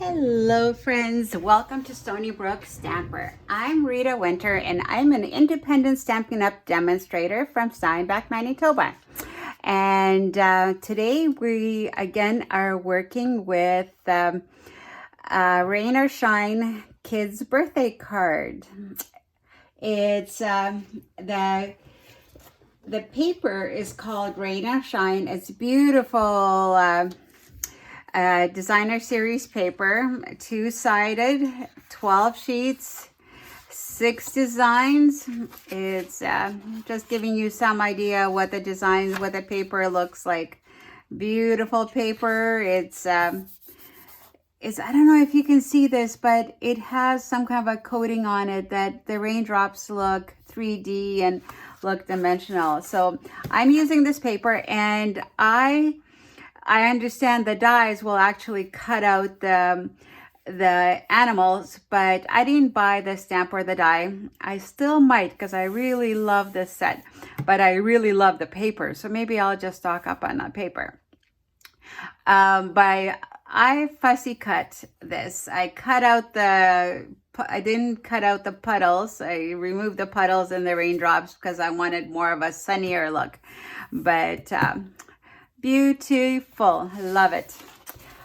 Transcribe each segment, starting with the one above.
Hello friends, welcome to Stonybrook Stamper. I'm Rita Winter and I'm an independent Stampin' Up demonstrator from Steinbach, Manitoba. And today we again are working with Rain or Shine Kids Birthday Card. It's the paper is called Rain or Shine. It's beautiful designer series paper, two-sided, 12 sheets, 6 designs. It's just giving you some idea what the designs, what the paper looks like. Beautiful paper. It's I don't know if you can see this, but it has some kind of a coating on it that the raindrops look 3D and look dimensional. So I'm using this paper, and I understand the dies will actually cut out the animals, but I didn't buy the stamp or the die. I still might, because I really love this set, but I really love the paper, so maybe I'll just stock up on that paper. I fussy cut this. I didn't cut out the puddles. I removed the puddles and the raindrops because I wanted more of a sunnier look, but beautiful, love it.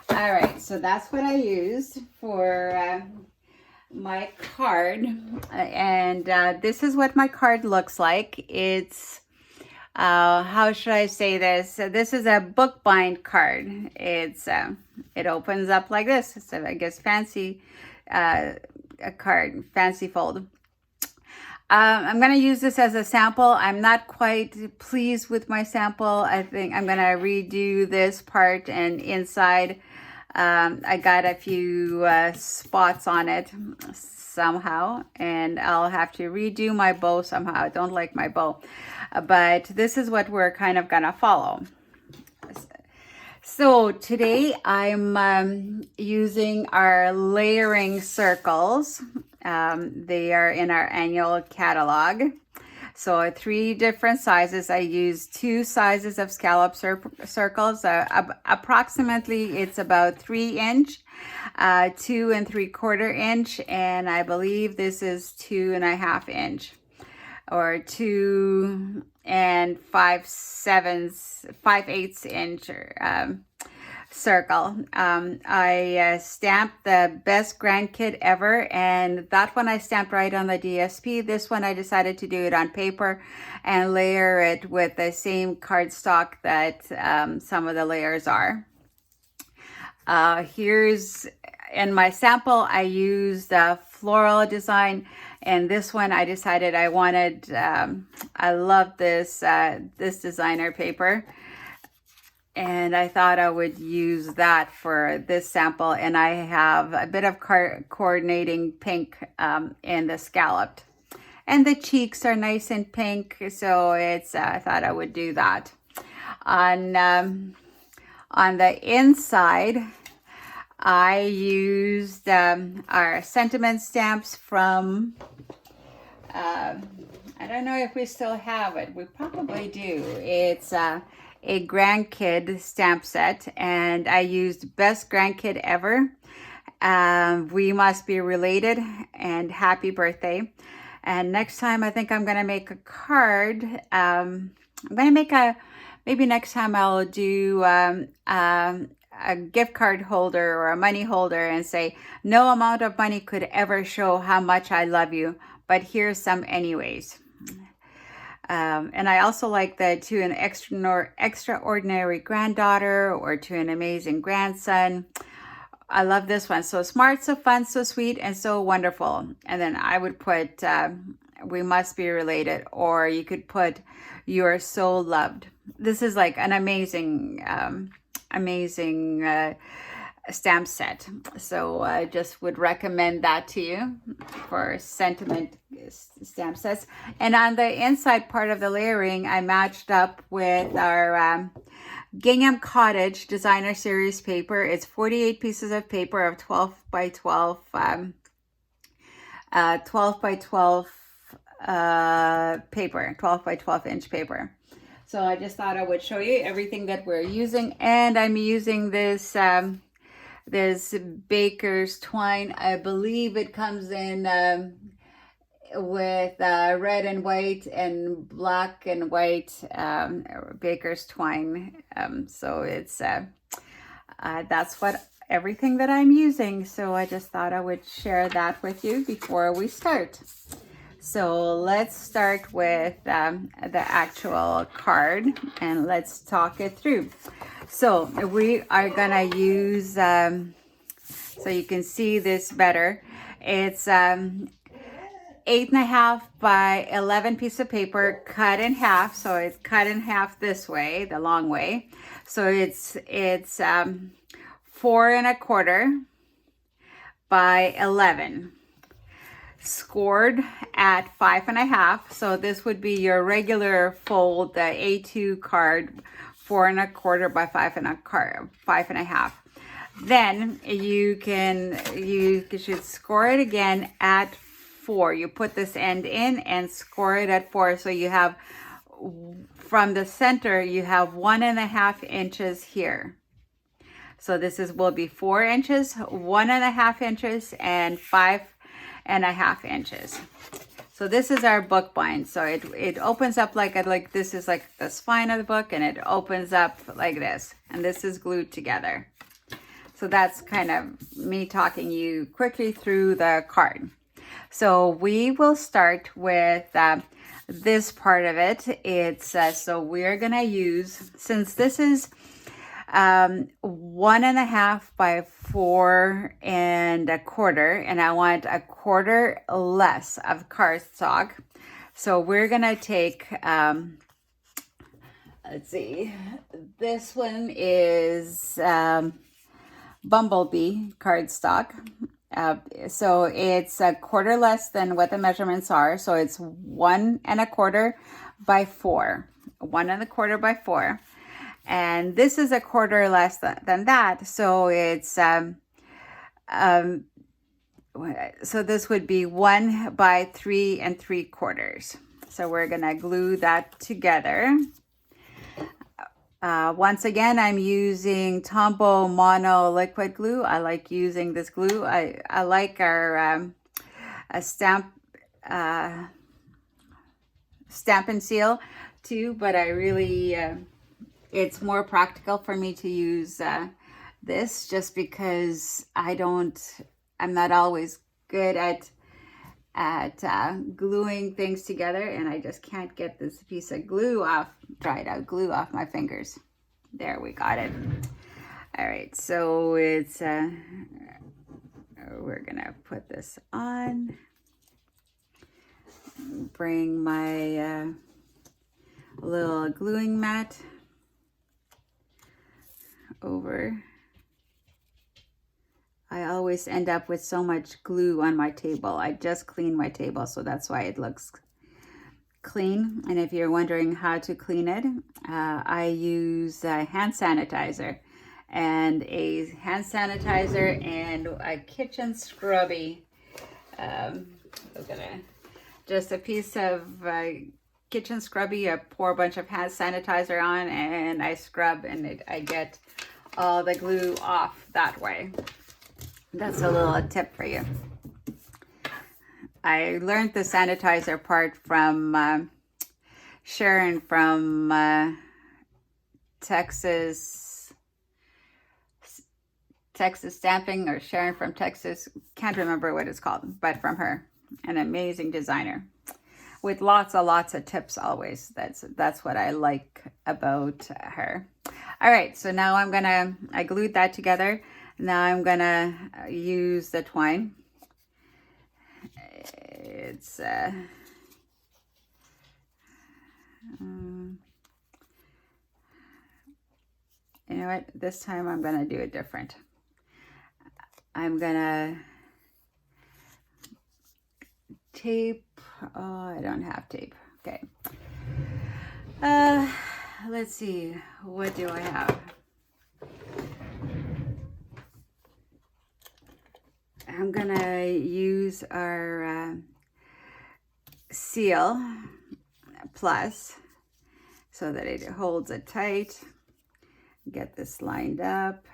All right, so that's what I used for my card, and this is what my card looks like. It's how should I say this? This is a bookbind card. It's it opens up like this. So I guess fancy a card, fancy fold. I'm going to use this as a sample. I'm not quite pleased with my sample. I think I'm going to redo this part, and inside I got a few spots on it somehow, and I'll have to redo my bow somehow. I don't like my bow, but this is what we're kind of going to follow. So today I'm using our layering circles. They are in our annual catalog. So 3 different sizes. I use 2 sizes of scallop circles. Approximately it's about 3 inch, 2 3/4 inch, and I believe this is 2.5 inch, or 2 5/8 inch circle. I stamped the best grandkid ever, and that one I stamped right on the DSP. This one I decided to do it on paper and layer it with the same cardstock that some of the layers are. Here's in my sample, I used a floral design, and this one I decided I wanted, I love this this designer paper, and I thought I would use that for this sample. And I have a bit of coordinating pink in the scalloped, and the cheeks are nice and pink, so it's I thought I would do that. On the inside, I used our sentiment stamps from I don't know if we still have it. We probably do. It's a grandkid stamp set, and I used best grandkid ever, we must be related, and happy birthday. And next time I think I'm gonna make a card. I'm gonna make maybe next time I'll do a gift card holder or a money holder and say, no amount of money could ever show how much I love you, but here's some anyways. And I also like the to an extraordinary granddaughter, or to an amazing grandson. I love this one. So smart, so fun, so sweet, and so wonderful. And then I would put we must be related, or you could put you're so loved. This is like an amazing stamp set. So I just would recommend that to you for sentiment stamp sets. And on the inside part of the layering, I matched up with our Gingham Cottage designer series paper. It's 48 pieces of paper of 12 by 12 paper, 12 by 12 inch paper. So I just thought I would show you everything that we're using. And I'm using this There's Baker's Twine. I believe it comes in with red and white and black and white, Baker's Twine. So it's that's what everything that I'm using. So I just thought I would share that with you before we start. So let's start with the actual card and let's talk it through. So we are gonna use, so you can see this better. It's 8.5 by 11 piece of paper cut in half. So it's cut in half this way, the long way. So it's 4.25 by 11. Scored at 5.5. So this would be your regular fold, the A2 card, 4.25 by 5.5. Then you should score it again at 4. You put this end in and score it at 4. So you have, from the center, you have 1.5 inches here. So this will be 4 inches, 1.5 inches, and 5.5 inches. So this is our book bind. So it opens up like this is like the spine of the book, and it opens up like this, and this is glued together. So that's kind of me talking you quickly through the card. So we will start with this part of it. It's so we're gonna use, since this is 1.5 by 4.25, and I want a quarter less of cardstock. So we're gonna take, let's see, this one is Bumblebee cardstock. So it's a quarter less than what the measurements are. So it's 1.25 by 4, 1.25 by 4. And this is a quarter less than that. So it's, so this would be 1 by 3.75. So we're gonna glue that together. Once again, I'm using Tombow Mono liquid glue. I like using this glue. I like our Stampin' Seal too, but I really, it's more practical for me to use this, just because I'm not always good at gluing things together, and I just can't get this piece of glue off, dried out glue off my fingers. There, we got it. All right, so it's we're gonna put this on, bring my little gluing mat over. I always end up with so much glue on my table. I just cleaned my table, so that's why it looks clean. And if you're wondering how to clean it, I use a hand sanitizer and a kitchen scrubby. Just a piece of kitchen scrubby. I pour a bunch of hand sanitizer on, and I scrub, and I get all the glue off that way. That's a little tip for you. I learned the sanitizer part from Sharon from Texas Stamping, or Sharon from Texas. Can't remember what it's called, but from her. An amazing designer with lots of tips always. That's what I like about her. All right, so now I glued that together. Now I'm gonna use the twine. It's you know what? This time I'm gonna do it different. I'm gonna tape. Oh, I don't have tape. Okay. Let's see. What do I have? I'm gonna use our Seal Plus so that it holds it tight. Get this lined up.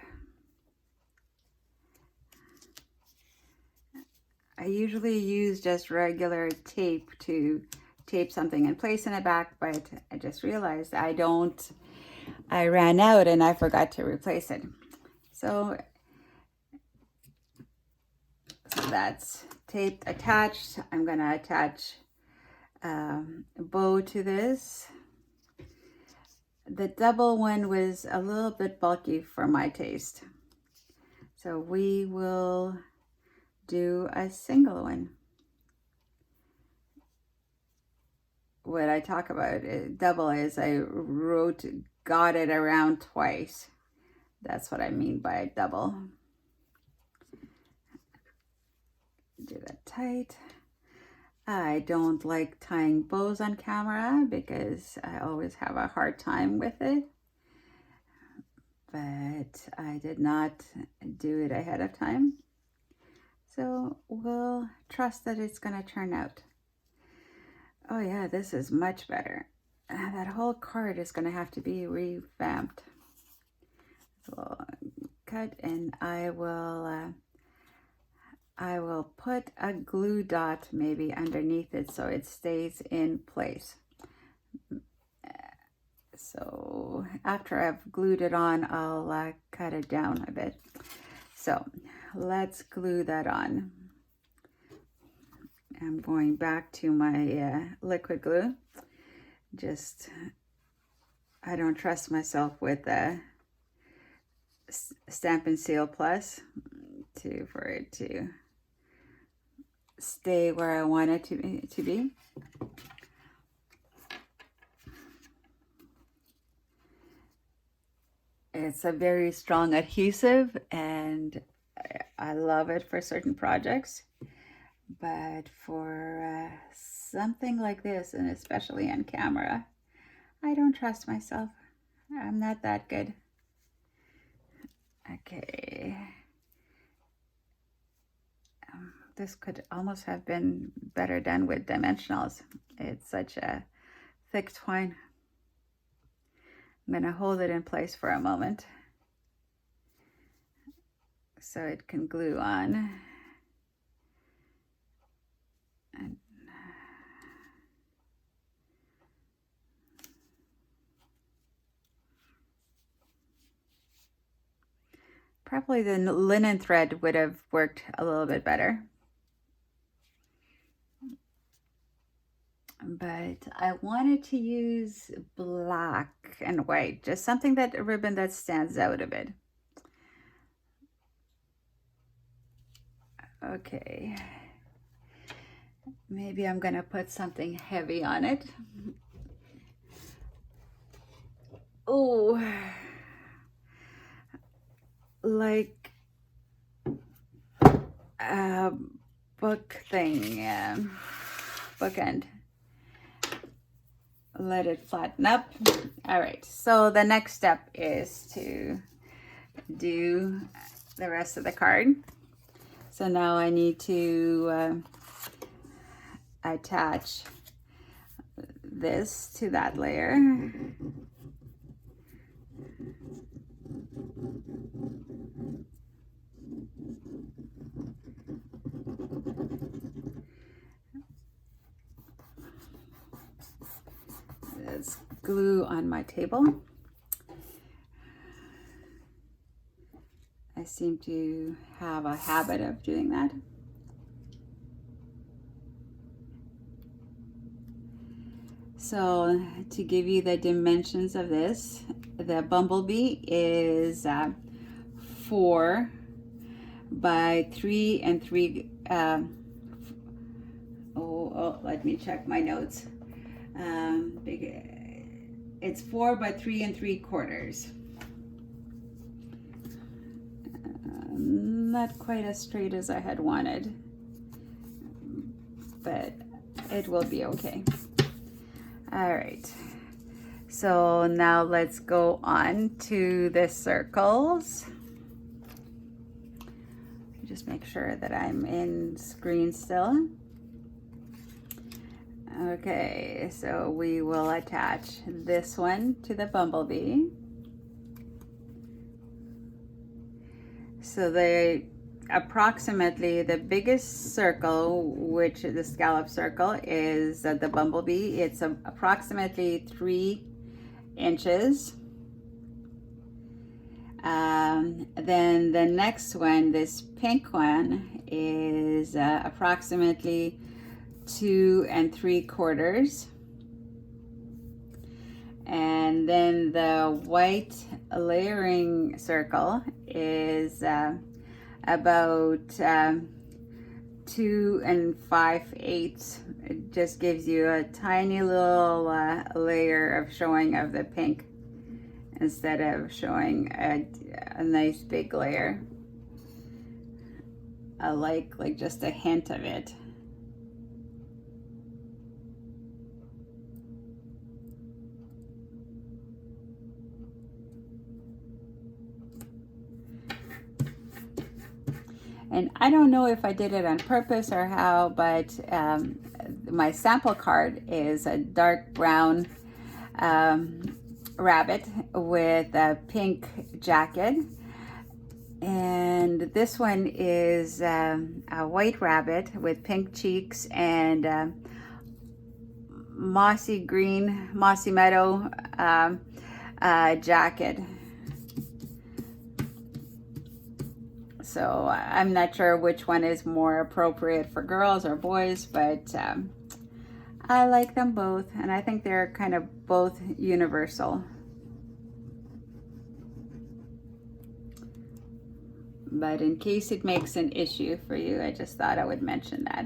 I usually use just regular tape to tape something in place in the back, but I just realized I ran out and I forgot to replace it. So that's tape attached. I'm gonna attach a bow to this. The double one was a little bit bulky for my taste, so we will do a single one. What I talk about double is I got it around twice. That's what I mean by double. Do that tight. I don't like tying bows on camera because I always have a hard time with it, but I did not do it ahead of time, so we'll trust that it's gonna turn out. Oh yeah, this is much better. That whole card is gonna have to be revamped. So cut, and I will put a glue dot maybe underneath it so it stays in place. So after I've glued it on, I'll cut it down a bit. So let's glue that on. I'm going back to my liquid glue. I don't trust myself with Stampin' Seal Plus for it to stay where I want it to be. It's a very strong adhesive and I love it for certain projects, but for something like this, and especially on camera, I don't trust myself. I'm not that good. Okay. This could almost have been better done with Dimensionals. It's such a thick twine. I'm going to hold it in place for a moment so it can glue on. And probably the linen thread would have worked a little bit better. But I wanted to use black and white, just something a ribbon that stands out a bit. Okay, maybe I'm gonna put something heavy on it. Oh, like a book thing, bookend. Let it flatten up. All right, so the next step is to do the rest of the card. So now I need to attach this to that layer. There's glue on my table. I seem to have a habit of doing that. So to give you the dimensions of this, the bumblebee is 4 by 3 and 3. Let me check my notes. It's 4 by 3 3/4. Not quite as straight as I had wanted, but it will be okay. All right, so now let's go on to the circles. Just make sure that I'm in screen still. Okay, so we will attach this one to the bumblebee. So approximately the biggest circle, which is the scallop circle, is the bumblebee. It's approximately 3 inches. Then the next one, this pink one, is approximately 2 3/4. And then the white layering circle is about 2 5/8. It just gives you a tiny little layer of showing of the pink instead of showing a nice big layer. I like just a hint of it. And I don't know if I did it on purpose or how, but my sample card is a dark brown rabbit with a pink jacket. And this one is a white rabbit with pink cheeks and mossy green, mossy meadow jacket. So I'm not sure which one is more appropriate for girls or boys, but I like them both, and I think they're kind of both universal. But in case it makes an issue for you, I just thought I would mention that.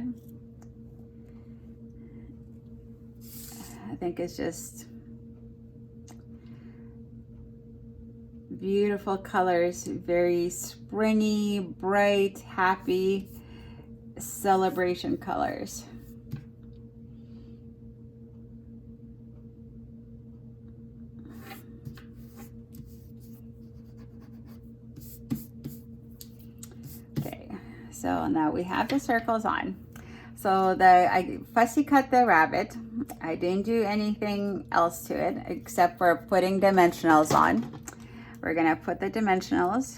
I think it's just beautiful colors, very springy, bright, happy celebration colors. Okay, so now we have the circles on. So I fussy cut the rabbit. I didn't do anything else to it except for putting dimensionals on. We're gonna put the dimensionals.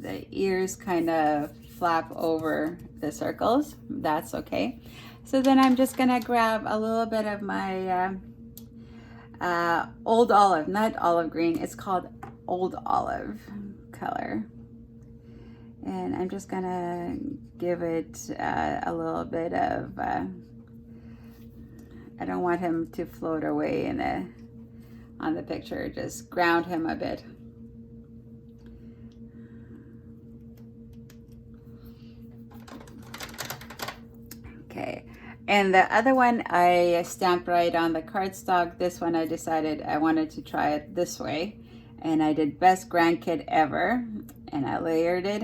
The ears kind of flap over the circles. That's okay. So then I'm just gonna grab a little bit of my old olive, not olive green, it's called old olive color. And I'm just gonna give it a little bit of, I don't want him to float away on the picture, just ground him a bit. Okay. And the other one I stamped right on the cardstock. This one I decided I wanted to try it this way. And I did best grandkid ever. And I layered it.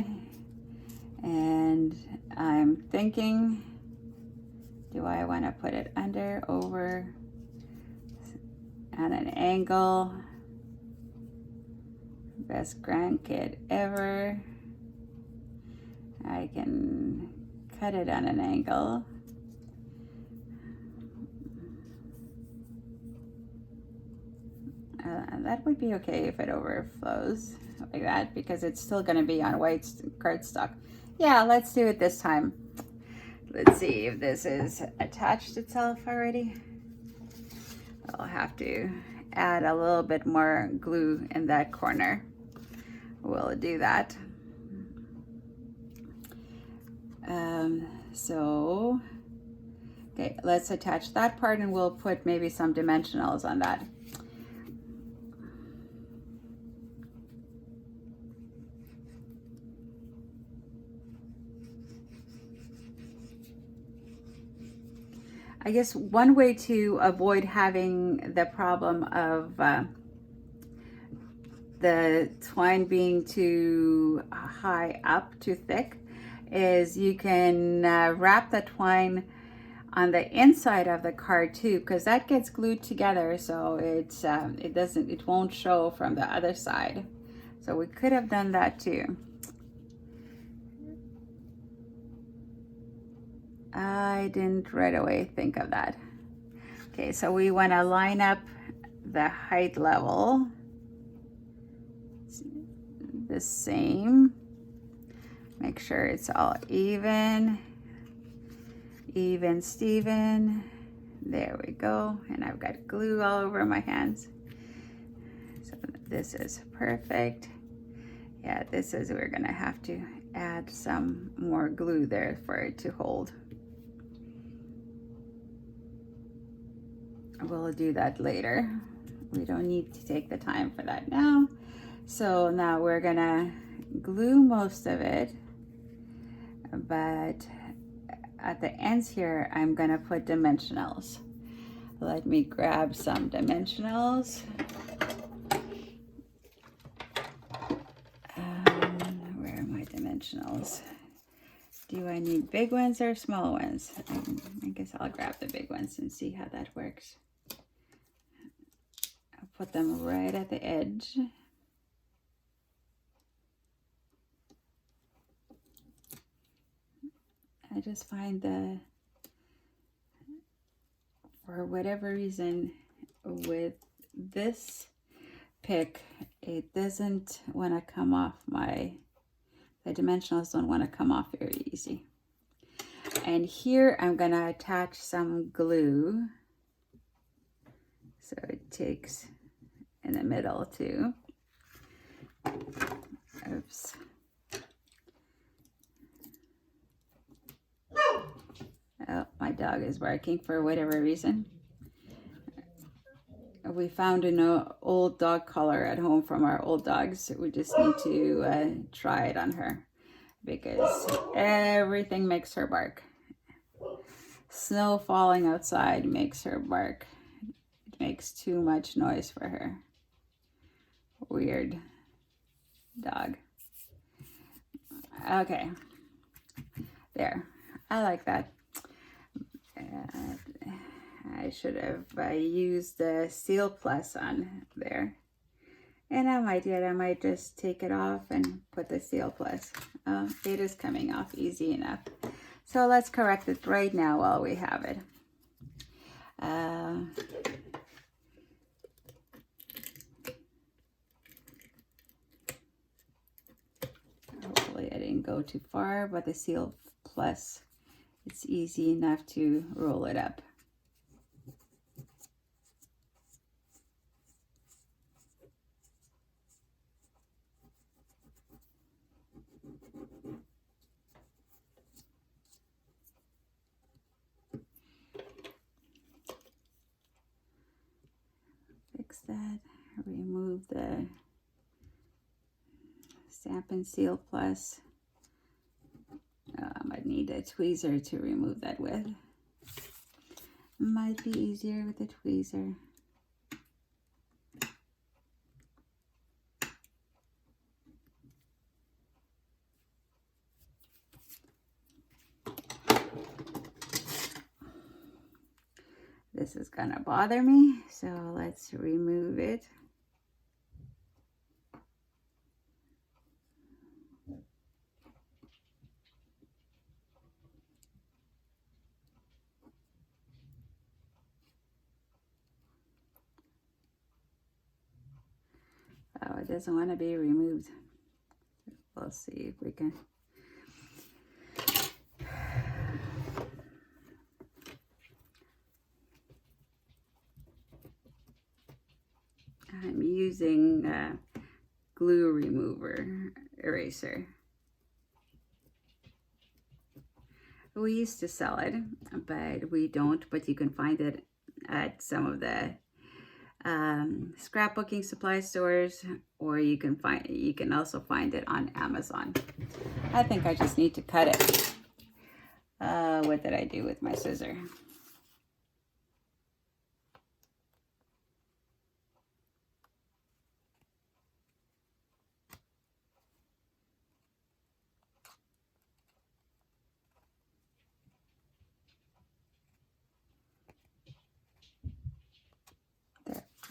And I'm thinking, do I want to put it under, over, at an angle? Best grandkid ever. I can cut it on an angle. That would be okay if it overflows like that, because it's still going to be on white cardstock. Yeah, let's do it this time. Let's see if this is attached itself already. I'll have to add a little bit more glue in that corner. We'll do that. Okay, let's attach that part and we'll put maybe some dimensionals on that. I guess one way to avoid having the problem of the twine being too high up, too thick, is you can wrap the twine on the inside of the card too, because that gets glued together, so it won't show from the other side. So we could have done that too. I didn't right away think of that. Okay, so we want to line up the height level the same. Make sure it's all even Steven. There we go. And I've got glue all over my hands. So this is perfect. Yeah, we're gonna have to add some more glue there for it to hold. We'll do that later. We don't need to take the time for that now. So now we're gonna glue most of it, but at the ends here, I'm gonna put dimensionals. Let me grab some dimensionals. Where are my dimensionals? Do I need big ones or small ones? I guess I'll grab the big ones and see how that works. I'll put them right at the edge. I just find for whatever reason, with this pick, it doesn't want to come off the dimensionals don't want to come off very easy. And here I'm going to attach some glue. So it takes in the middle too. Oops. Oh, my dog is barking for whatever reason. We found an old dog collar at home from our old dogs. We just need to try it on her because everything makes her bark. Snow falling outside makes her bark. It makes too much noise for her. Weird dog. Okay, there. I like that. I should have used the Seal Plus on there. And I might just take it off and put the Seal Plus. It is coming off easy enough. So let's correct it right now while we have it. Hopefully I didn't go too far, but the Seal Plus, it's easy enough to roll it up. Fix that, remove the Stampin' Seal Plus. I might need a tweezer to remove that with. Might be easier with a tweezer. This is gonna bother me, so let's remove it. Oh, it doesn't want to be removed. We'll see if we can. I'm using glue remover eraser. We used to sell it, but we don't. But you can find it at some of the scrapbooking supply stores, or you can also find it on Amazon. I think I just need to cut it. What did I do with my scissor?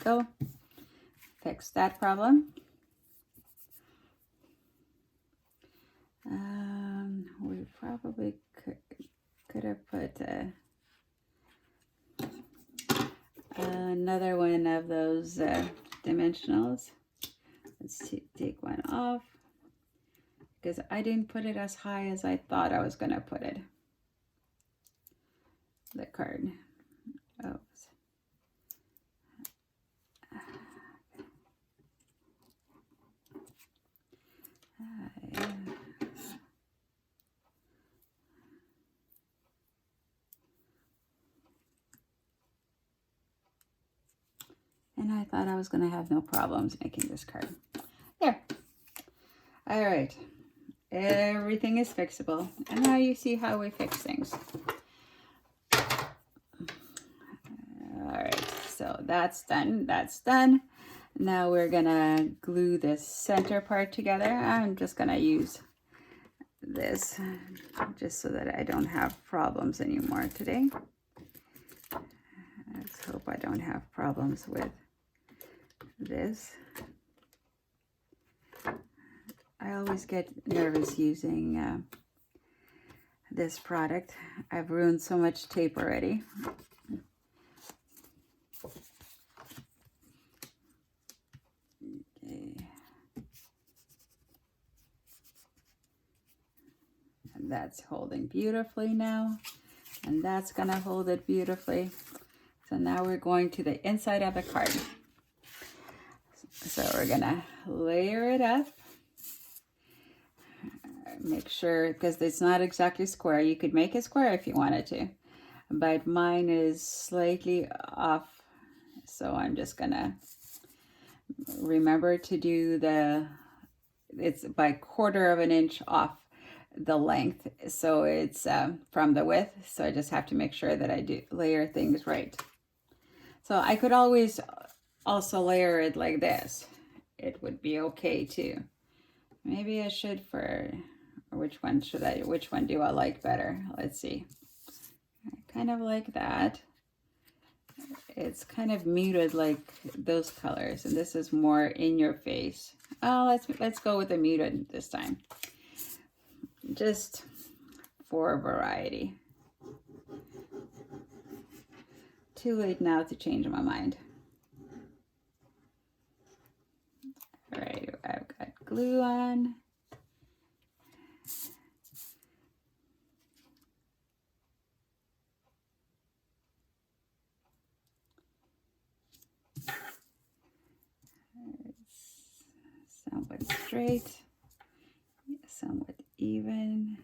go. Fix that problem. We probably could have put another one of those dimensionals. Let's take one off because I didn't put it as high as I thought I was going to put it. The card. Oops. And I thought I was going to have no problems making this card. There. All right. Everything is fixable. And now you see how we fix things. All right. So that's done. That's done. Now we're going to glue this center part together. I'm just going to use this just so that I don't have problems anymore today. Let's hope I don't have problems with this. I always get nervous using this product. I've ruined so much tape already. Okay. And that's holding beautifully now. And that's gonna hold it beautifully. So now we're going to the inside of the card. So we're gonna layer it up. Make sure, because it's not exactly square. You could make it square if you wanted to, but mine is slightly off. So I'm just gonna remember to do it's by 1/4 of an inch off the length. So it's from the width. So I just have to make sure that I do layer things right. So I could always also layer it like this. It would be okay too. Maybe I should which one do I like better? Let's see. I kind of like that. It's kind of muted like those colors, and this is more in your face. Oh, let's go with the muted this time. Just for variety. Too late now to change my mind. All right, I've got glue on. It's somewhat straight, somewhat even.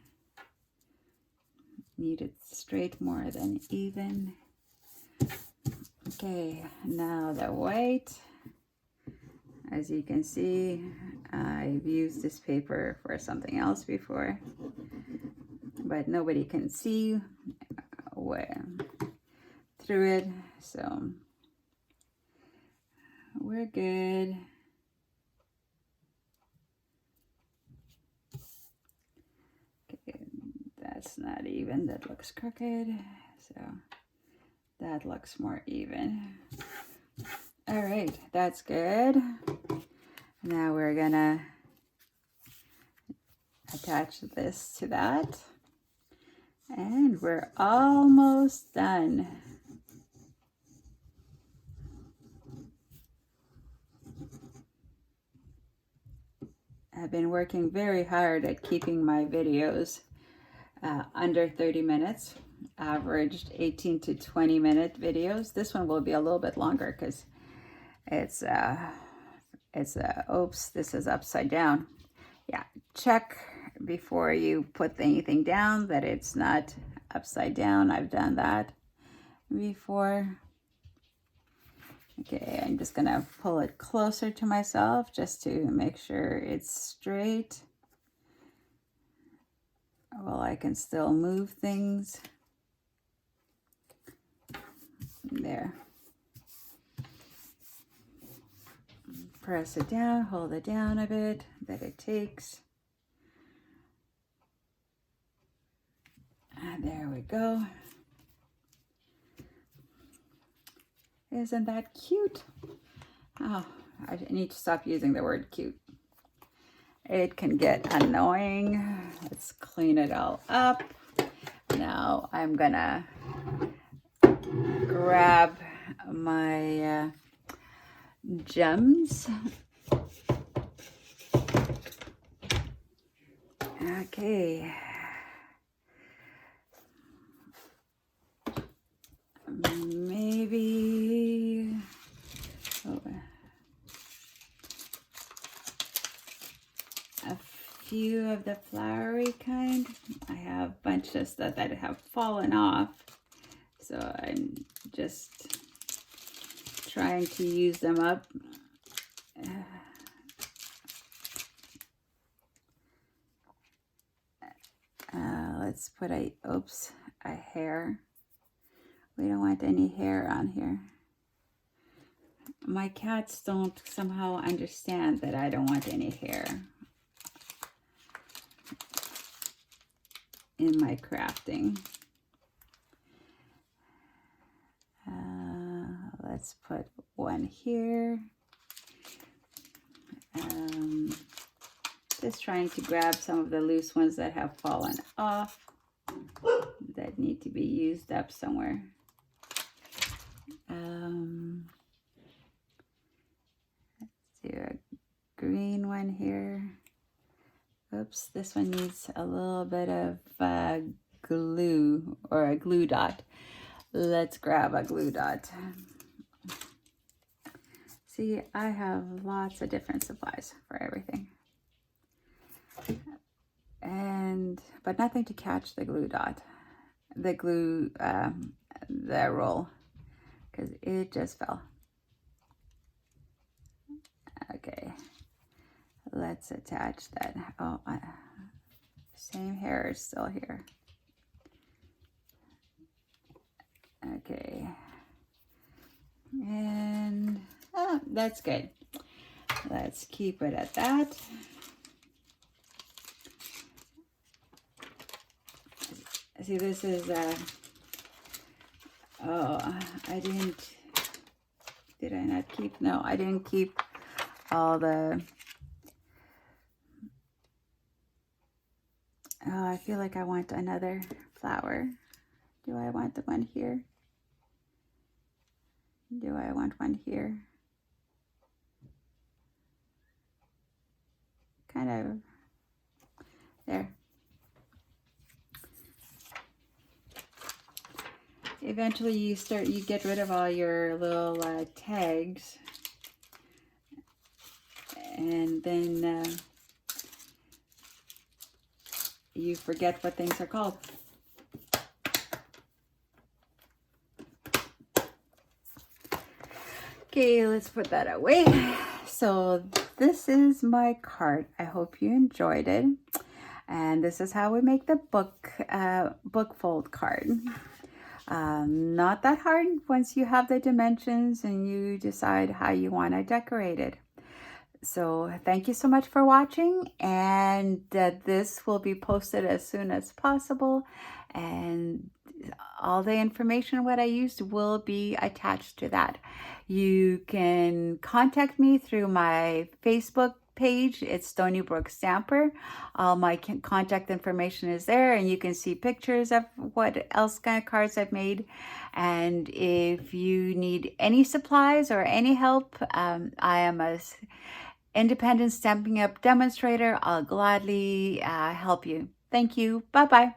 Need it straight more than even. Okay, now the white. As you can see, I've used this paper for something else before, but nobody can see through it, so we're good. Okay, that's not even, that looks crooked, so that looks more even. All right, that's good. Now we're gonna attach this to that, and we're almost done. I've been working very hard at keeping my videos under 30 minutes, averaged 18 to 20 minute videos. This one will be a little bit longer because it's oops, this is upside down. Yeah, check before you put anything down that it's not upside down. I've done that before. Okay, I'm just gonna pull it closer to myself just to make sure it's straight. Well, I can still move things. There. Press it down, hold it down a bit, that it takes. And there we go. Isn't that cute? Oh, I need to stop using the word cute. It can get annoying. Let's clean it all up. Now I'm gonna grab my gems. Okay. Maybe a few of the flowery kind. I have bunches that have fallen off, so I'm just trying to use them up. Let's put a hair. We don't want any hair on here. My cats don't somehow understand that I don't want any hair in my crafting. Let's put one here. Just trying to grab some of the loose ones that have fallen off, that need to be used up somewhere. Let's do a green one here. Oops, this one needs a little bit of glue, or a glue dot. Let's grab a glue dot. See, I have lots of different supplies for everything. But nothing to catch the glue dot, the glue, the roll, because it just fell. Okay, let's attach that. Oh, same hair is still here. Okay, and that's good. Let's keep it at that. See, this is, oh, did I not keep? No, I didn't keep all the, oh, I feel like I want another flower. Do I want the one here? Do I want one here? Kind of, there. Eventually you get rid of all your little tags, and then you forget what things are called. Okay, let's put that away. So this is my card. I hope you enjoyed it. And this is how we make the book fold card. Not that hard once you have the dimensions and you decide how you want to decorate it. So thank you so much for watching, and this will be posted as soon as possible, and all the information what I used will be attached to that. You can contact me through my Facebook page. It's Stonybrook Stamper. All my contact information is there, and you can see pictures of what else kind of cards I've made. And if you need any supplies or any help, I am a independent Stampin' Up demonstrator. I'll gladly help you. Thank you. Bye-bye.